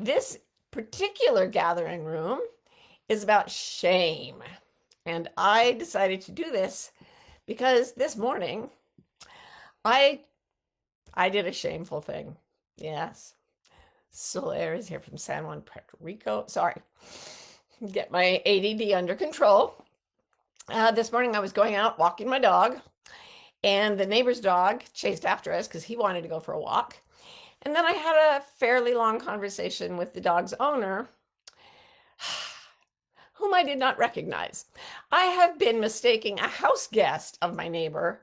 This particular gathering room is about shame. And I decided to do this because this morning I I did a shameful thing. Yes. Soler is here from San Juan, Puerto Rico. Sorry. Get my ADD under control. This morning I was going out walking my dog, and the neighbor's dog chased after us because he wanted to go for a walk. And then I had a fairly long conversation with the dog's owner, whom I did not recognize. I have been mistaking a house guest of my neighbor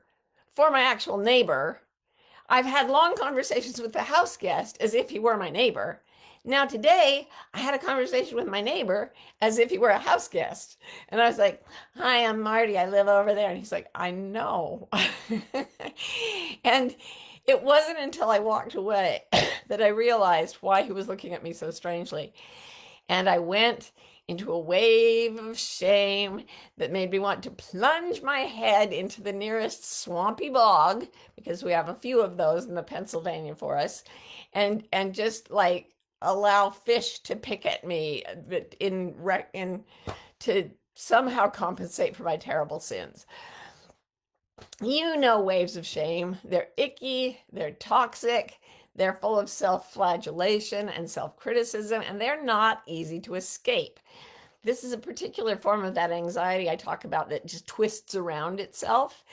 for my actual neighbor. I've had long conversations with the house guest as if he were my neighbor. Now, today, I had a conversation with my neighbor as if he were a house guest. And I was like, "Hi, I'm Marty. I live over there." And he's like, "I know." And it wasn't until I walked away that I realized why he was looking at me so strangely. And I went into a wave of shame that made me want to plunge my head into the nearest swampy bog, because we have a few of those in the Pennsylvania forest, and just like allow fish to pick at me in to somehow compensate for my terrible sins. You know, waves of shame. They're icky, they're toxic, they're full of self-flagellation and self-criticism, and they're not easy to escape. This is a particular form of that anxiety I talk about that just twists around itself.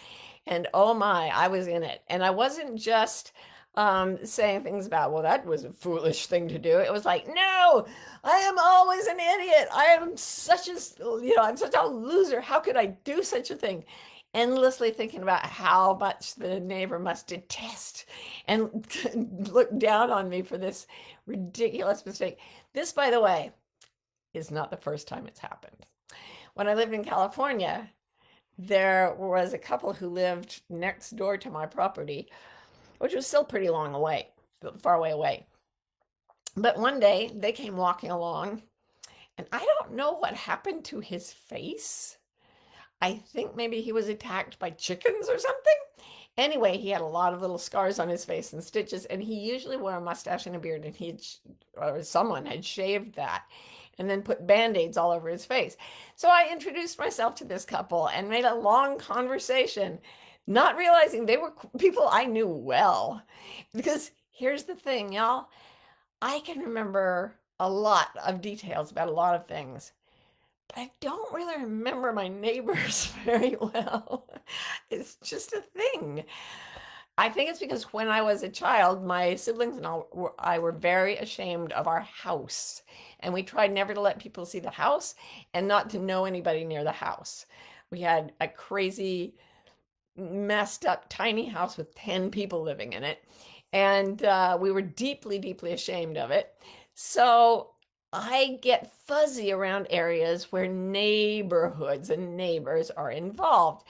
And oh my, I was in it. And I wasn't just saying things about, well, that was a foolish thing to do. It was like, no, I am always an idiot. I am such a, I'm such a loser. How could I do such a thing? Endlessly thinking about how much the neighbor must detest and look down on me for this ridiculous mistake. This, by the way, is not the first time it's happened. When I lived in California, there was a couple who lived next door to my property, which was still pretty long away, far away. But one day they came walking along, and I don't know what happened to his face. I think maybe he was attacked by chickens or something. Anyway, he had a lot of little scars on his face and stitches, and he usually wore a mustache and a beard, and or someone had shaved that and then put band-aids all over his face. So I introduced myself to this couple and made a long conversation, not realizing they were people I knew well. Because here's the thing, y'all, I can remember a lot of details about a lot of things, but I don't really remember my neighbors very well. It's just a thing. I think it's because when I was a child, my siblings and I were very ashamed of our house. And we tried never to let people see the house and not to know anybody near the house. We had a crazy, messed up, tiny house with 10 people living in it. And we were deeply, deeply ashamed of it. So I get fuzzy around areas where neighborhoods and neighbors are involved.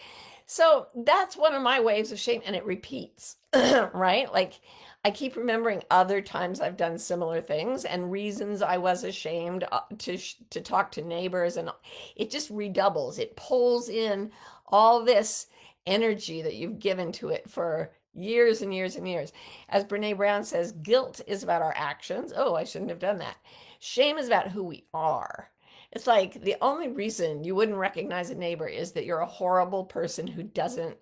So that's one of my waves of shame, and it repeats, right? Like I keep remembering other times I've done similar things and reasons I was ashamed to talk to neighbors, and it just redoubles. It pulls in all this energy that you've given to it for years and years and years. As Brene Brown says, guilt is about our actions. Oh, I shouldn't have done that. Shame is about who we are. It's like the only reason you wouldn't recognize a neighbor is that you're a horrible person who doesn't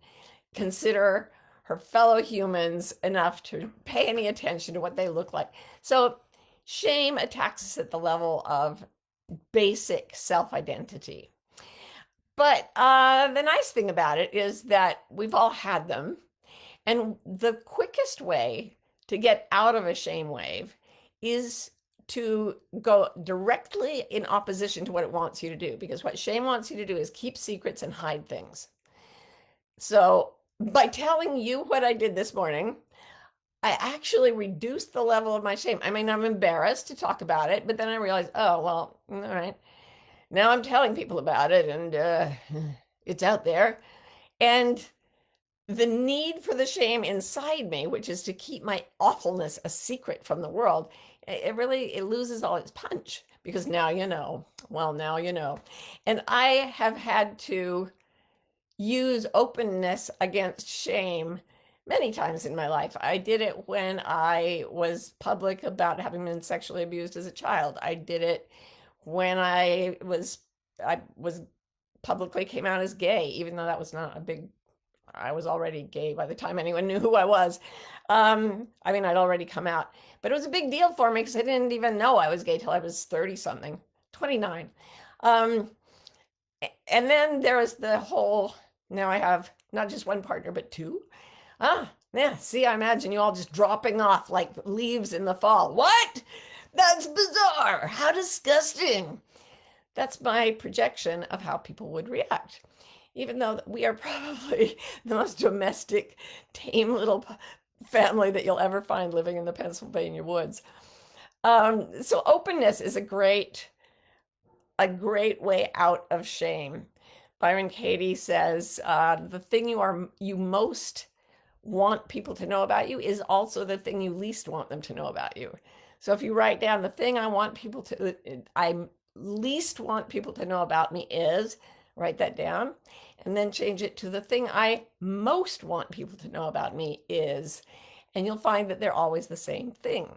consider her fellow humans enough to pay any attention to what they look like. So shame attacks us at the level of basic self-identity. But the nice thing about it is that we've all had them. And the quickest way to get out of a shame wave is to go directly in opposition to what it wants you to do, because what shame wants you to do is keep secrets and hide things. So by telling you what I did this morning, I actually reduced the level of my shame. I mean, I'm embarrassed to talk about it, but then I realized, oh, well, all right. Now I'm telling people about it, and it's out there. And the need for the shame inside me, which is to keep my awfulness a secret from the world, it loses all its punch, because now you know. Well, now you know. And I have had to use openness against shame many times in my life. I did it when I was public about having been sexually abused as a child. I did it when I was publicly came out as gay, even though that was not a big, I was already gay by the time anyone knew who I was. I mean, I'd already come out, but it was a big deal for me because I didn't even know I was gay till I was 30 something, 29. Um, and then there was the whole, now I have not just one partner, but two. Yeah, see, I imagine you all just dropping off like leaves in the fall. What? That's bizarre. How disgusting. That's my projection of how people would react. Even though we are probably the most domestic, tame little family that you'll ever find living in the Pennsylvania woods. So openness is a great way out of shame. Byron Katie says, the thing you most want people to know about you is also the thing you least want them to know about you. So if you write down the thing I least want people to know about me is, write that down, and then change it to the thing I most want people to know about me is, and you'll find that they're always the same thing.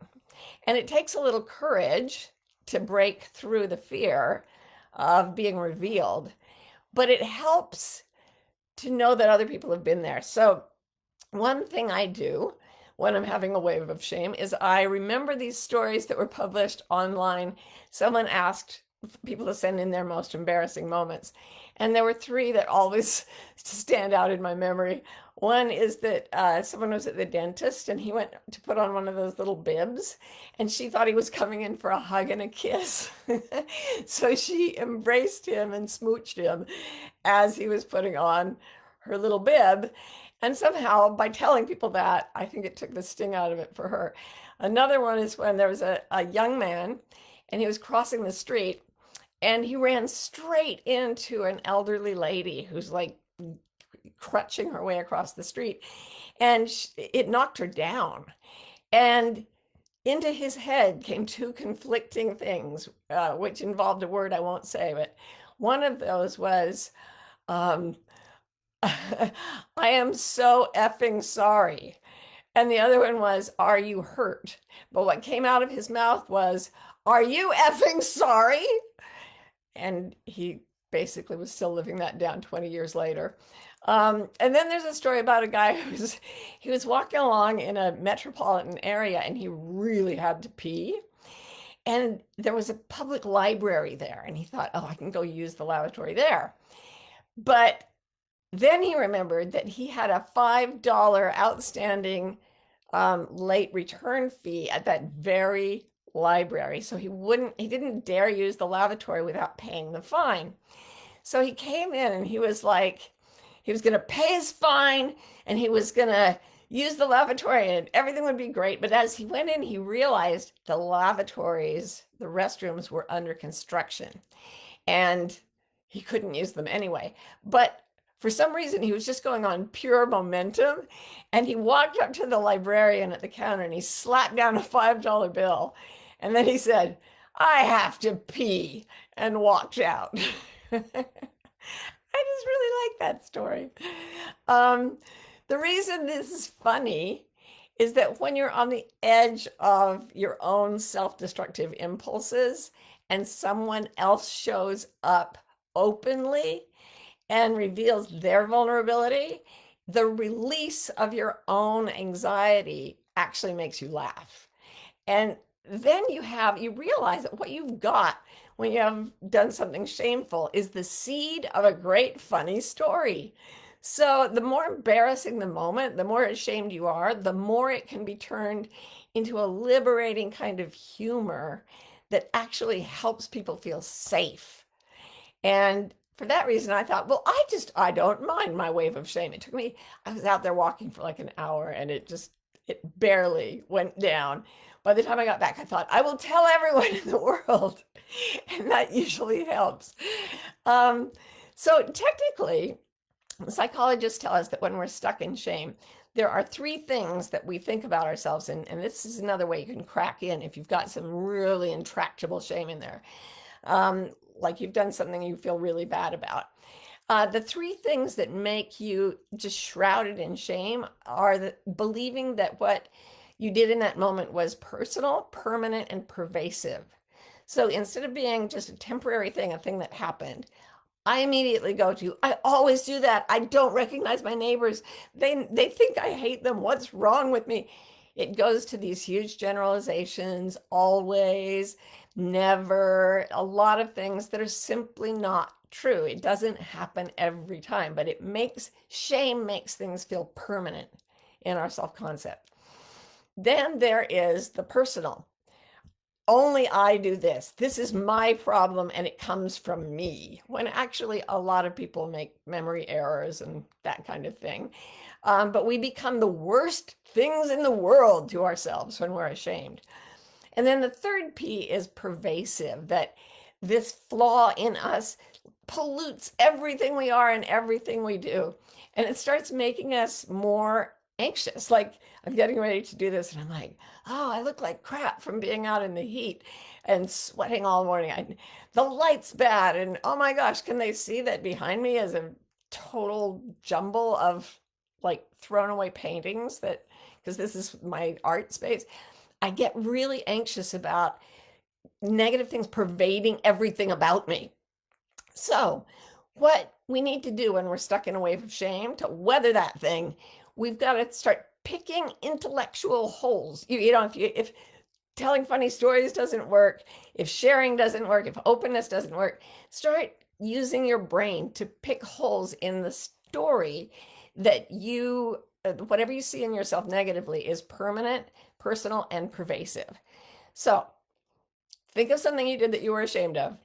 And it takes a little courage to break through the fear of being revealed, but it helps to know that other people have been there. So one thing I do when I'm having a wave of shame is I remember these stories that were published online. Someone asked people to send in their most embarrassing moments. And there were three that always stand out in my memory. One is that someone was at the dentist and he went to put on one of those little bibs and she thought he was coming in for a hug and a kiss. So she embraced him and smooched him as he was putting on her little bib. And somehow, by telling people that, I think it took the sting out of it for her. Another one is when there was a young man and he was crossing the street and he ran straight into an elderly lady who's like crutching her way across the street. And it knocked her down. And into his head came two conflicting things, which involved a word I won't say, but one of those was, um, I am so effing sorry. And the other one was, are you hurt? But what came out of his mouth was, are you effing sorry? And he basically was still living that down 20 years later. And then there's a story about a guy he was walking along in a metropolitan area and he really had to pee. And there was a public library there. And he thought, oh, I can go use the lavatory there. But then he remembered that he had a $5 outstanding late return fee at that very library. So he didn't dare use the lavatory without paying the fine. So he came in and he was like, he was going to pay his fine and he was going to use the lavatory and everything would be great. But as he went in, he realized the lavatories, the restrooms were under construction and he couldn't use them anyway. But for some reason, he was just going on pure momentum. And he walked up to the librarian at the counter and he slapped down a $5 bill. And then he said, I have to pee, and walked out. I just really like that story. The reason this is funny is that when you're on the edge of your own self-destructive impulses and someone else shows up openly and reveals their vulnerability, the release of your own anxiety actually makes you laugh. And then you realize that what you've got when you have done something shameful is the seed of a great funny story. So the more embarrassing the moment, the more ashamed you are, the more it can be turned into a liberating kind of humor that actually helps people feel safe. And for that reason, I thought, well, I don't mind my wave of shame. I was out there walking for like an hour and it barely went down. By the time I got back, I thought, I will tell everyone in the world. And that usually helps. So technically, psychologists tell us that when we're stuck in shame, there are three things that we think about ourselves. And this is another way you can crack in if you've got some really intractable shame in there. Like you've done something you feel really bad about. The three things that make you just shrouded in shame are believing that what you did in that moment was personal, permanent, and pervasive. So instead of being just a temporary thing, a thing that happened, I immediately go to, I always do that. I don't recognize my neighbors. They think I hate them. What's wrong with me? It goes to these huge generalizations, always, never, a lot of things that are simply not true. It doesn't happen every time, but shame makes things feel permanent in our self-concept. Then there is the personal. Only I do this. This is my problem and it comes from me. When actually a lot of people make memory errors and that kind of thing. But we become the worst things in the world to ourselves when we're ashamed. And then the third P is pervasive, that this flaw in us pollutes everything we are and everything we do. And it starts making us more anxious. Like I'm getting ready to do this and I'm like, oh, I look like crap from being out in the heat and sweating all morning. The light's bad. And oh my gosh, can they see that behind me is a total jumble of like thrown away paintings because this is my art space. I get really anxious about negative things pervading everything about me. So, what we need to do when we're stuck in a wave of shame to weather that thing, we've got to start picking intellectual holes. If telling funny stories doesn't work, if sharing doesn't work, if openness doesn't work, start using your brain to pick holes in the story that whatever you see in yourself negatively is permanent, personal, and pervasive. So think of something you did that you were ashamed of.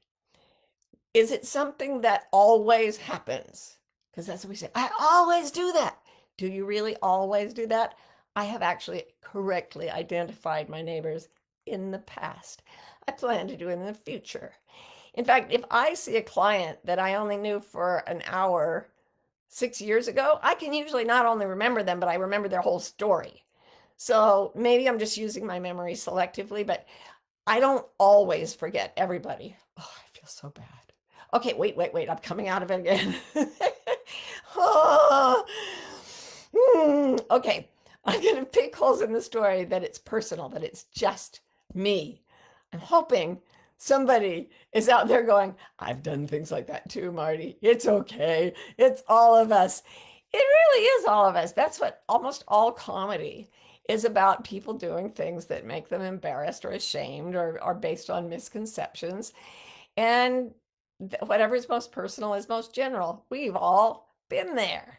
Is it something that always happens? Because that's what we say. I always do that. Do you really always do that? I have actually correctly identified my neighbors in the past. I plan to do it in the future. In fact, if I see a client that I only knew for an hour 6 years ago, I can usually not only remember them, but I remember their whole story. So maybe I'm just using my memory selectively, but I don't always forget everybody. Oh, I feel so bad. Okay, wait. I'm coming out of it again. Oh. Okay, I'm going to pick holes in the story that it's personal, that it's just me. I'm hoping somebody is out there going, I've done things like that too, Marty. It's okay. It's all of us. It really is all of us. That's what almost all comedy is about, people doing things that make them embarrassed or ashamed or are based on misconceptions. And whatever is most personal is most general. We've all been there.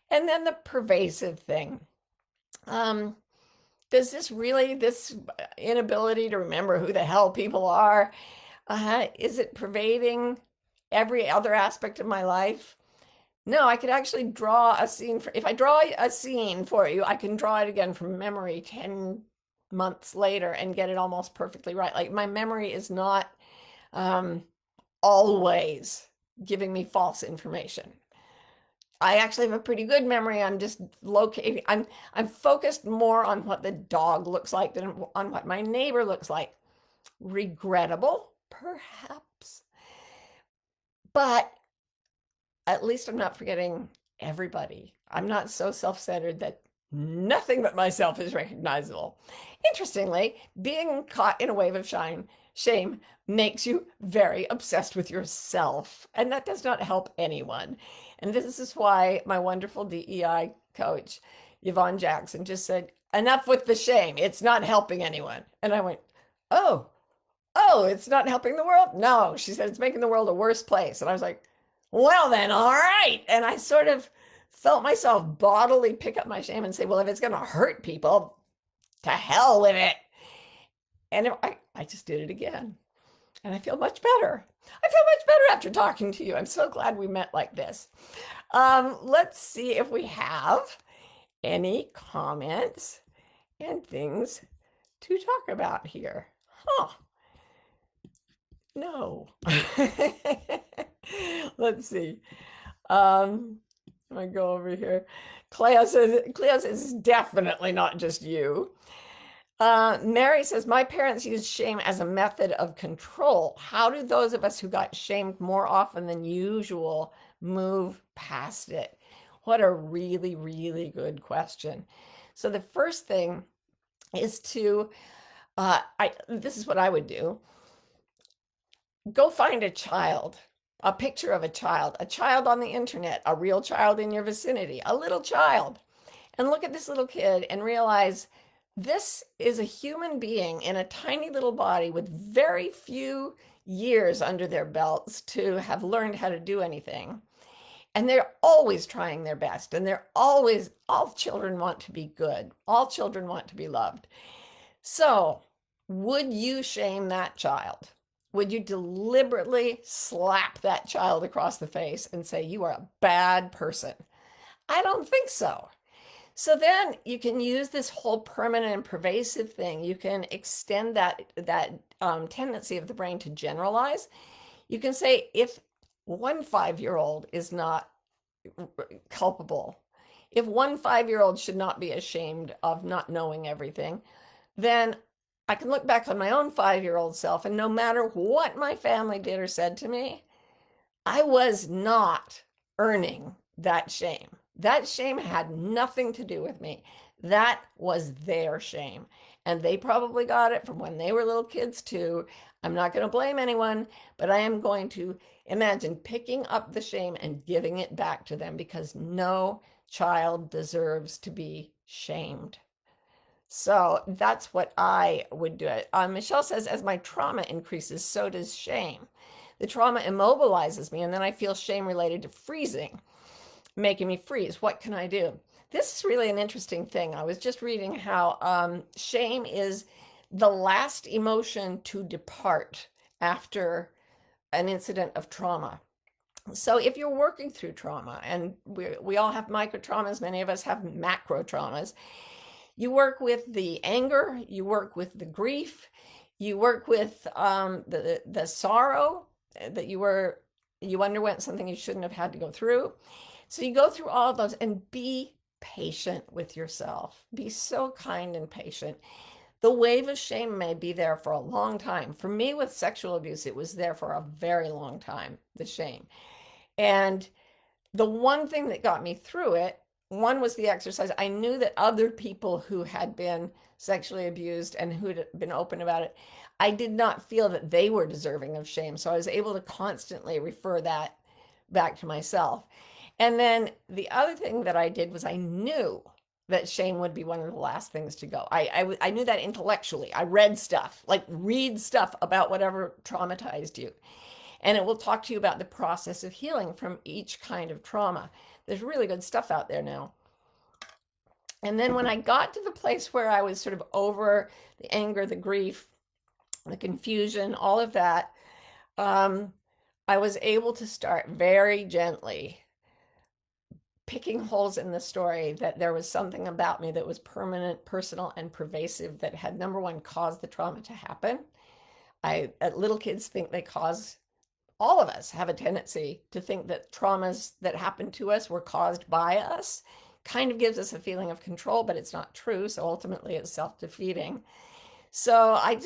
And then the pervasive thing. Does this inability to remember who the hell people are, is it pervading every other aspect of my life? No, I could actually draw a scene. If I draw a scene for you, I can draw it again from memory 10 months later and get it almost perfectly right. Like my memory is not always giving me false information. I actually have a pretty good memory. I'm just locating. I'm focused more on what the dog looks like than on what my neighbor looks like. Regrettable, perhaps, but at least I'm not forgetting everybody. I'm not so self-centered that nothing but myself is recognizable. Interestingly, being caught in a wave of shame makes you very obsessed with yourself, and that does not help anyone. And this is why my wonderful DEI coach, Yvonne Jackson, just said, enough with the shame. It's not helping anyone. And I went, oh, it's not helping the world? No, she said, it's making the world a worse place. And I was like, well then, all right. And I sort of felt myself bodily pick up my shame and say, well, if it's going to hurt people, to hell with it. And I just did it again. And I feel much better. I feel much better after talking to you. I'm so glad we met like this. Let's see if we have any comments and things to talk about here. Huh. No. Let's see. I'm gonna go over here. Cleo says it's definitely not just you. Mary says, my parents used shame as a method of control. How do those of us who got shamed more often than usual move past it? What a really, really good question. So the first thing is to, this is what I would do. Go find a child, a picture of a child on the internet, a real child in your vicinity, a little child, and look at this little kid and realize this is a human being in a tiny little body with very few years under their belts to have learned how to do anything. And they're always trying their best. And they're always, all children want to be good. All children want to be loved. So, would you shame that child? Would you deliberately slap that child across the face and say, you are a bad person? I don't think so. So then you can use this whole permanent and pervasive thing. You can extend that tendency of the brain to generalize. You can say if one 5-year-old is not culpable, if one 5-year-old should not be ashamed of not knowing everything, then I can look back on my own 5-year-old self, and no matter what my family did or said to me, I was not earning that shame. That shame had nothing to do with me. That was their shame. And they probably got it from when they were little kids too. I'm not going to blame anyone, but I am going to imagine picking up the shame and giving it back to them because no child deserves to be shamed. So that's what I would do. Michelle says, as my trauma increases, so does shame. The trauma immobilizes me, and then I feel shame related to freezing, making me freeze. What can I do? This is really an interesting thing. I was just reading how shame is the last emotion to depart after an incident of trauma. So if you're working through trauma, and we all have micro traumas, many of us have macro traumas, you work with the anger, you work with the grief, you work with the sorrow that you underwent something you shouldn't have had to go through. So you go through all of those and be patient with yourself. Be so kind and patient. The wave of shame may be there for a long time. For me, with sexual abuse, it was there for a very long time, the shame. And the one thing that got me through it, one was the exercise. I knew that other people who had been sexually abused and who had been open about it, I did not feel that they were deserving of shame. So I was able to constantly refer that back to myself. And then the other thing that I did was I knew that shame would be one of the last things to go. I knew that intellectually. I read stuff, like read stuff about whatever traumatized you. And it will talk to you about the process of healing from each kind of trauma. There's really good stuff out there now. And then when I got to the place where I was sort of over the anger, the grief, the confusion, all of that, I was able to start very gently picking holes in the story that there was something about me that was permanent, personal, and pervasive that had, number one, caused the trauma to happen. Little kids think they cause, all of us have a tendency to think that traumas that happened to us were caused by us. Kind of gives us a feeling of control, but it's not true. So ultimately it's self-defeating. So I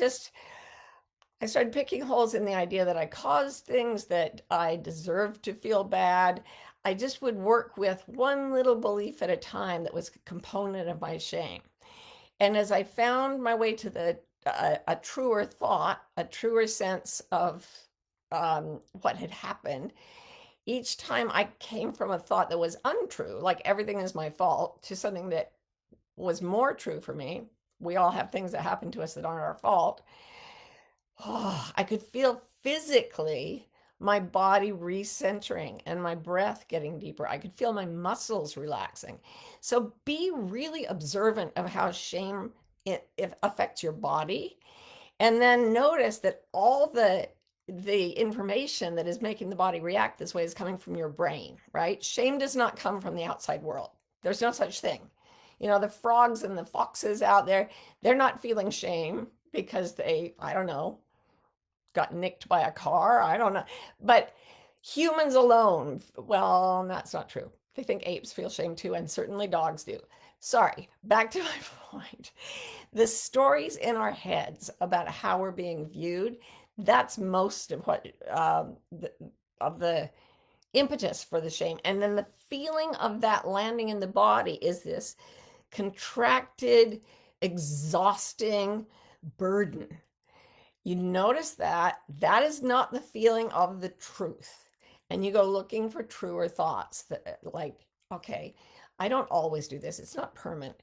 started picking holes in the idea that I caused things, that I deserved to feel bad. I just would work with one little belief at a time that was a component of my shame. And as I found my way to a truer thought, a truer sense of what had happened, each time I came from a thought that was untrue, like everything is my fault, to something that was more true for me. We all have things that happen to us that aren't our fault. Oh, I could feel physically my body recentering and my breath getting deeper. I could feel my muscles relaxing. So be really observant of how shame it affects your body. And then notice that all the information that is making the body react this way is coming from your brain, right? Shame does not come from the outside world. There's no such thing. You know, the frogs and the foxes out there, they're not feeling shame because they, I don't know, got nicked by a car. I don't know. But humans alone, well, that's not true. They think apes feel shame too, and certainly dogs do. Sorry, back to my point. The stories in our heads about how we're being viewed, that's most of what of the impetus for the shame. And then the feeling of that landing in the body is this contracted, exhausting burden. You notice that that is not the feeling of the truth. And you go looking for truer thoughts that like, okay, I don't always do this. It's not permanent.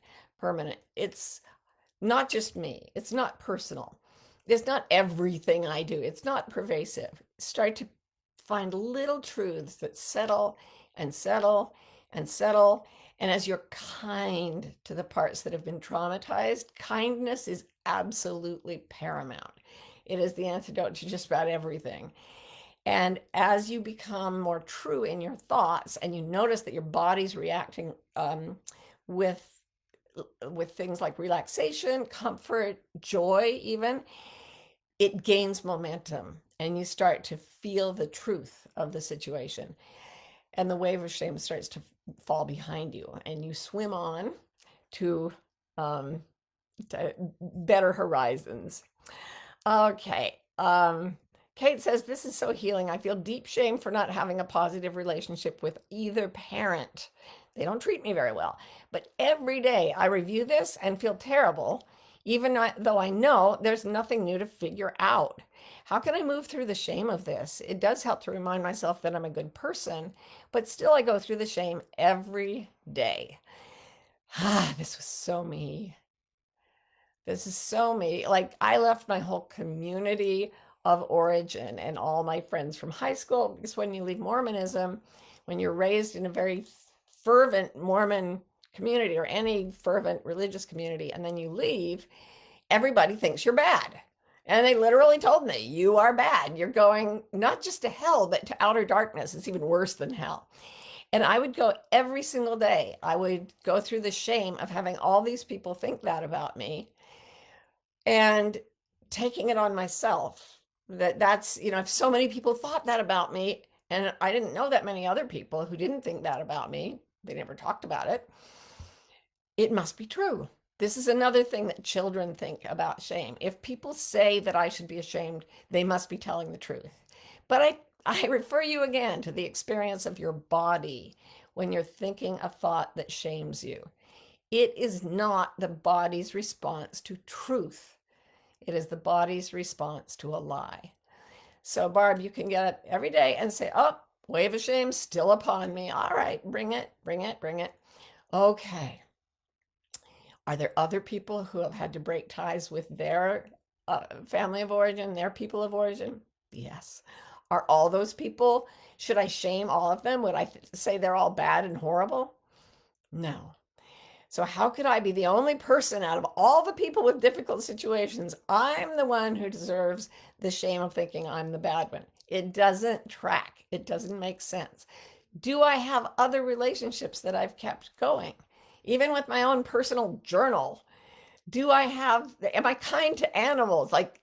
It's not just me. It's not personal. It's not everything I do. It's not pervasive. Start to find little truths that settle and settle and settle. And as you're kind to the parts that have been traumatized, kindness is absolutely paramount. It is the antidote to just about everything. And as you become more true in your thoughts and you notice that your body's reacting with things like relaxation, comfort, joy, even, it gains momentum and you start to feel the truth of the situation. And the wave of shame starts to fall behind you and you swim on to, to better horizons. Okay. Kate says, this is so healing. I feel deep shame for not having a positive relationship with either parent. They don't treat me very well. But every day I review this and feel terrible, even though I know there's nothing new to figure out. How can I move through the shame of this? It does help to remind myself that I'm a good person, but still I go through the shame every day. This was so me. This is so me. Like, I left my whole community of origin and all my friends from high school because when you leave Mormonism, when you're raised in a very fervent Mormon community or any fervent religious community, and then you leave, everybody thinks you're bad. And they literally told me, you are bad. You're going not just to hell, but to outer darkness. It's even worse than hell. And I would go every single day. I would go through the shame of having all these people think that about me and taking it on myself. That's, if so many people thought that about me, and I didn't know that many other people who didn't think that about me, they never talked about it, it must be true. This is another thing that children think about shame. If people say that I should be ashamed, they must be telling the truth. But I refer you again to the experience of your body when you're thinking a thought that shames you. It is not the body's response to truth. It is the body's response to a lie. So, Barb, you can get up every day and say, oh, wave of shame still upon me. All right, bring it, bring it, bring it. Okay. Are there other people who have had to break ties with their family of origin, their people of origin? Yes. Are all those people, should I shame all of them? Would I say they're all bad and horrible? No. So how could I be the only person out of all the people with difficult situations? I'm the one who deserves the shame of thinking I'm the bad one. It doesn't track. It doesn't make sense. Do I have other relationships that I've kept going? Even with my own personal journal, am I kind to animals? Like,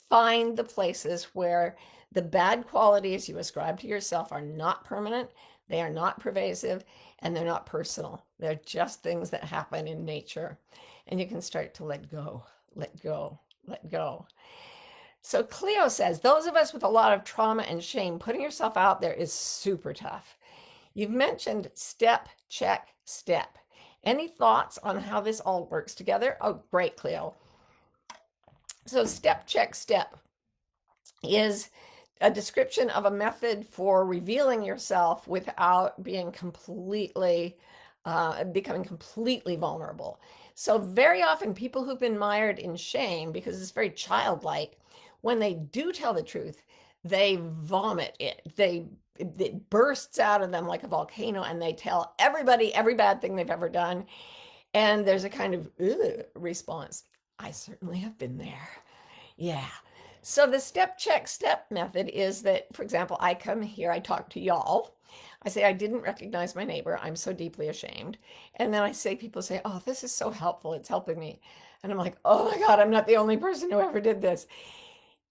find the places where the bad qualities you ascribe to yourself are not permanent, they are not pervasive, and they're not personal. They're just things that happen in nature. And you can start to let go, let go, let go. So Cleo says, those of us with a lot of trauma and shame, putting yourself out there is super tough. You've mentioned step, check, step. Any thoughts on how this all works together? Oh, great, Cleo. So step, check, step is a description of a method for revealing yourself without being becoming completely vulnerable. So very often people who've been mired in shame, because it's very childlike, when they do tell the truth, they vomit it. It bursts out of them like a volcano and they tell everybody every bad thing they've ever done. And there's a kind of response. I certainly have been there. Yeah. So the step, check, step method is that, for example, I come here, I talk to y'all. I say, I didn't recognize my neighbor. I'm so deeply ashamed. And then people say, oh, this is so helpful. It's helping me. And I'm like, oh my God, I'm not the only person who ever did this.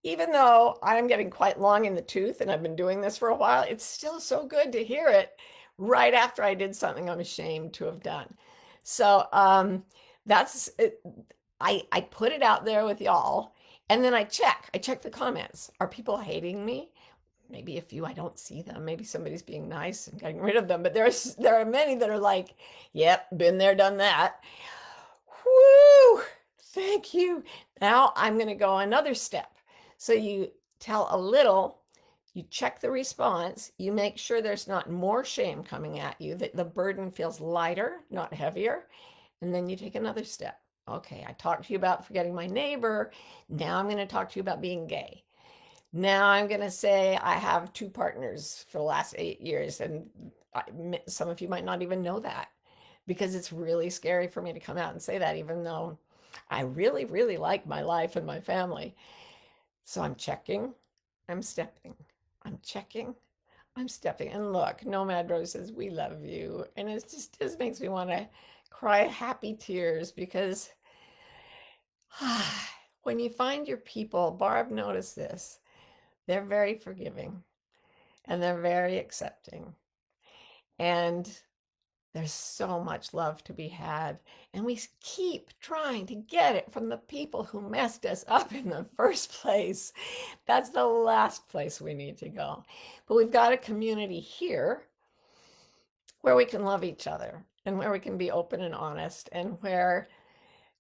Even though I'm getting quite long in the tooth and I've been doing this for a while, it's still so good to hear it right after I did something I'm ashamed to have done. So that's it. I put it out there with y'all, and then I check the comments. Are people hating me? Maybe a few, I don't see them. Maybe somebody's being nice and getting rid of them. But there are many that are like, "Yep, been there, done that." Whoo! Thank you. Now I'm going to go another step. So you tell a little, you check the response, you make sure there's not more shame coming at you, that the burden feels lighter, not heavier. And then you take another step. Okay, I talked to you about forgetting my neighbor. Now I'm going to talk to you about being gay. Now I'm going to say I have two partners for the last 8 years, and some of you might not even know that because it's really scary for me to come out and say that, even though I really, really like my life and my family. So I'm checking, I'm stepping, I'm checking, I'm stepping. And look, Nomad Rose says, we love you. And it just makes me want to cry happy tears because when you find your people, Barb noticed this, they're very forgiving and they're very accepting. And there's so much love to be had. And we keep trying to get it from the people who messed us up in the first place. That's the last place we need to go. But we've got a community here where we can love each other and where we can be open and honest and where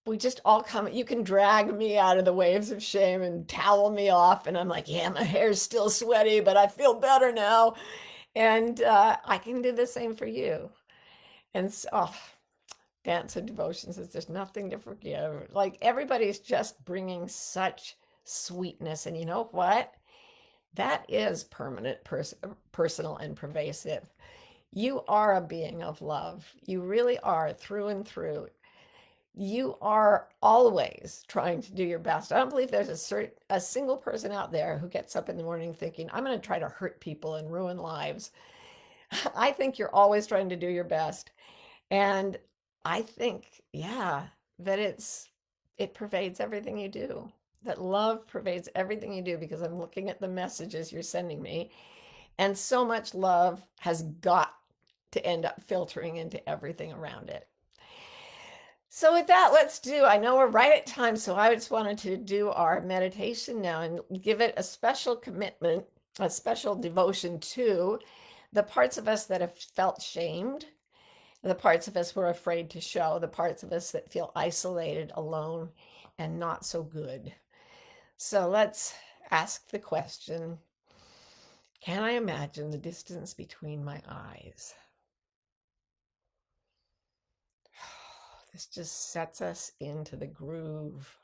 we just all come. You can drag me out of the waves of shame and towel me off. And I'm like, yeah, my hair's still sweaty, but I feel better now. And I can do the same for you. And so, oh, Dance of Devotion says there's nothing to forgive. Like everybody's just bringing such sweetness. And you know what? That is permanent, personal, and pervasive. You are a being of love. You really are through and through. You are always trying to do your best. I don't believe there's a single person out there who gets up in the morning thinking, I'm going to try to hurt people and ruin lives. I think you're always trying to do your best. And I think, yeah, that it pervades everything you do. That love pervades everything you do because I'm looking at the messages you're sending me. And so much love has got to end up filtering into everything around it. So with that, I know we're right at time, so I just wanted to do our meditation now and give it a special commitment, a special devotion to the parts of us that have felt shamed, the parts of us we're afraid to show, the parts of us that feel isolated, alone, and not so good. So let's ask the question, can I imagine the distance between my eyes? This just sets us into the groove,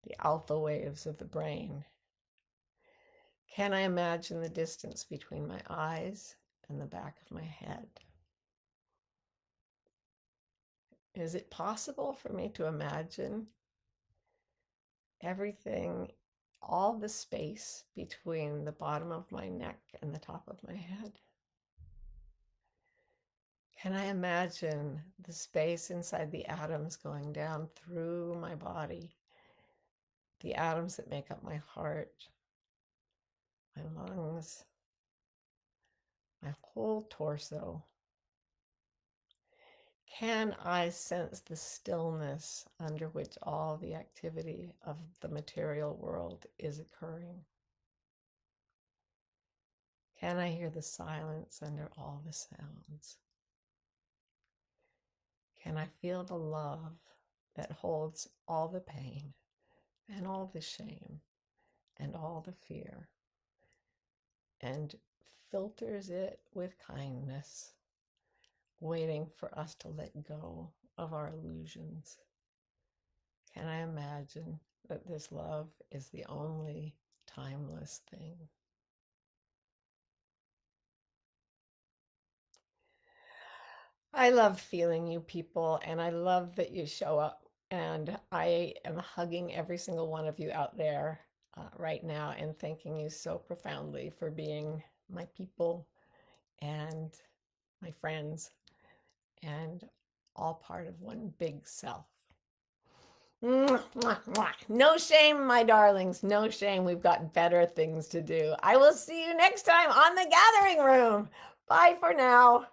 the alpha waves of the brain. Can I imagine the distance between my eyes and the back of my head? Is it possible for me to imagine everything, all the space between the bottom of my neck and the top of my head? Can I imagine the space inside the atoms going down through my body, the atoms that make up my heart, my lungs, my whole torso? Can I sense the stillness under which all the activity of the material world is occurring? Can I hear the silence under all the sounds? Can I feel the love that holds all the pain and all the shame and all the fear and filters it with kindness, waiting for us to let go of our illusions? Can I imagine that this love is the only timeless thing? I love feeling you people, and I love that you show up. And I am hugging every single one of you out there right now and thanking you so profoundly for being my people and my friends and all part of one big self. No shame, my darlings. No shame. We've got better things to do. I will see you next time on the Gathering Room. Bye for now.